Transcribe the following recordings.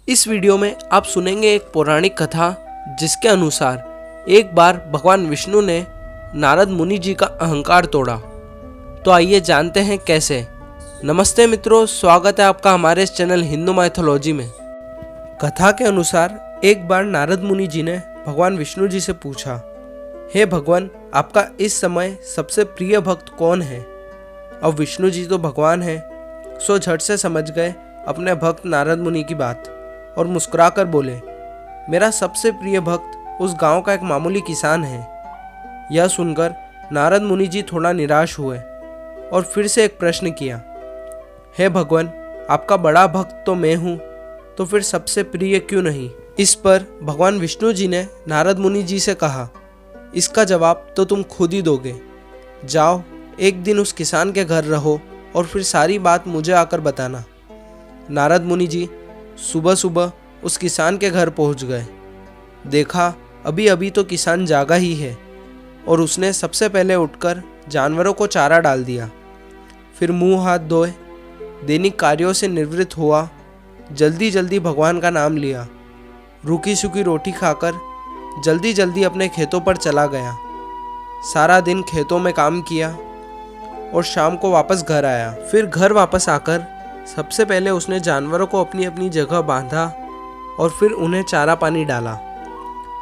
इस वीडियो में आप सुनेंगे एक पौराणिक कथा जिसके अनुसार एक बार भगवान विष्णु ने नारद मुनि जी का अहंकार तोड़ा। तो आइए जानते हैं कैसे। नमस्ते मित्रों, स्वागत है आपका हमारे इस चैनल हिंदू माइथोलॉजी में। कथा के अनुसार एक बार नारद मुनि जी ने भगवान विष्णु जी से पूछा, हे भगवान, आपका इस समय सबसे प्रिय भक्त कौन है? अब विष्णु जी तो भगवान है, सो झट से समझ गए अपने भक्त नारद मुनि की बात और मुस्कुराकर बोले, मेरा सबसे प्रिय भक्त उस गांव का एक मामूली किसान है। यह सुनकर नारद मुनि जी थोड़ा निराश हुए और फिर से एक प्रश्न किया, हे भगवान, आपका बड़ा भक्त तो मैं हूँ, तो फिर सबसे प्रिय क्यों नहीं? इस पर भगवान विष्णु जी ने नारद मुनि जी से कहा, इसका जवाब तो तुम खुद ही दोगे। जाओ, एक दिन उस किसान के घर रहो और फिर सारी बात मुझे आकर बताना। नारद मुनि जी सुबह सुबह उस किसान के घर पहुंच गए। देखा अभी अभी तो किसान जागा ही है और उसने सबसे पहले उठकर जानवरों को चारा डाल दिया। फिर मुंह हाथ धोए, दैनिक कार्यों से निवृत्त हुआ, जल्दी जल्दी भगवान का नाम लिया, रूखी सूखी रोटी खाकर जल्दी जल्दी अपने खेतों पर चला गया। सारा दिन खेतों में काम किया और शाम को वापस घर आया। फिर घर वापस आकर सबसे पहले उसने जानवरों को अपनी अपनी जगह बांधा और फिर उन्हें चारा पानी डाला,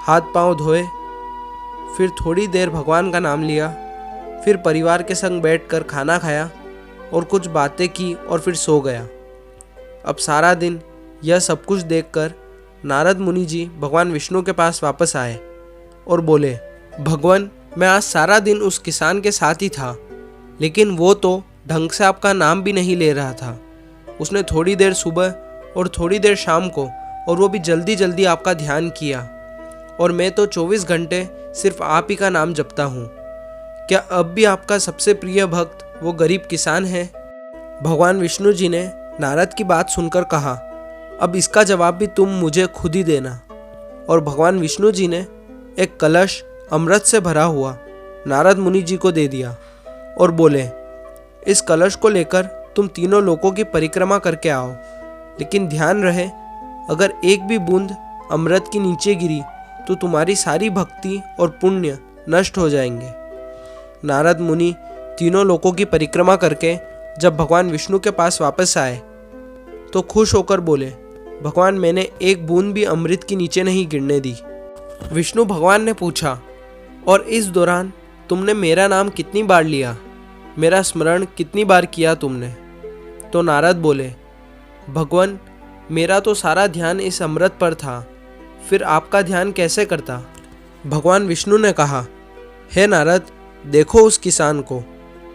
हाथ पांव धोए, फिर थोड़ी देर भगवान का नाम लिया, फिर परिवार के संग बैठकर खाना खाया और कुछ बातें की और फिर सो गया। अब सारा दिन यह सब कुछ देखकर नारद मुनि जी भगवान विष्णु के पास वापस आए और बोले, भगवान, मैं आज सारा दिन उस किसान के साथ ही था, लेकिन वो तो ढंग से आपका नाम भी नहीं ले रहा था। उसने थोड़ी देर सुबह और थोड़ी देर शाम को, और वो भी जल्दी जल्दी आपका ध्यान किया, और मैं तो 24 घंटे सिर्फ आप ही का नाम जपता हूँ। क्या अब भी आपका सबसे प्रिय भक्त वो गरीब किसान है? भगवान विष्णु जी ने नारद की बात सुनकर कहा, अब इसका जवाब भी तुम मुझे खुद ही देना। और भगवान विष्णु जी ने एक कलश अमृत से भरा हुआ नारद मुनि जी को दे दिया और बोले, इस कलश को लेकर तुम तीनों लोकों की परिक्रमा करके आओ, लेकिन ध्यान रहे अगर एक भी बूंद अमृत की नीचे गिरी तो तुम्हारी सारी भक्ति और पुण्य नष्ट हो जाएंगे। नारद मुनि तीनों लोकों की परिक्रमा करके जब भगवान विष्णु के पास वापस आए तो खुश होकर बोले, भगवान, मैंने एक बूंद भी अमृत की नीचे नहीं गिरने दी। विष्णु भगवान ने पूछा, और इस दौरान तुमने मेरा नाम कितनी बार लिया? मेरा स्मरण कितनी बार किया तुमने? तो नारद बोले, भगवान, मेरा तो सारा ध्यान इस अमृत पर था, फिर आपका ध्यान कैसे करता? भगवान विष्णु ने कहा, हे नारद, देखो उस किसान को,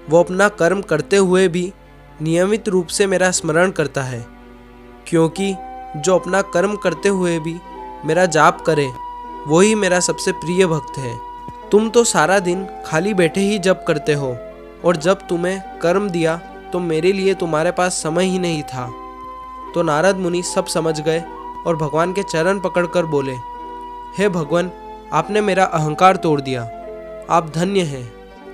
वो अपना कर्म करते हुए भी नियमित रूप से मेरा स्मरण करता है, क्योंकि जो अपना कर्म करते हुए भी मेरा जाप करे वही मेरा सबसे प्रिय भक्त है। तुम तो सारा दिन खाली बैठे ही जप करते हो, और जब तुम्हें कर्म दिया तो मेरे लिए तुम्हारे पास समय ही नहीं था। तो नारद मुनि सब समझ गए और भगवान के चरण पकड़कर बोले, हे भगवान, आपने मेरा अहंकार तोड़ दिया, आप धन्य हैं।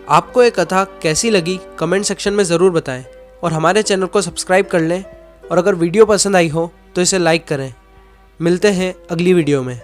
आपको ये कथा कैसी लगी कमेंट सेक्शन में ज़रूर बताएं और हमारे चैनल को सब्सक्राइब कर लें, और अगर वीडियो पसंद आई हो तो इसे लाइक करें। मिलते हैं अगली वीडियो में।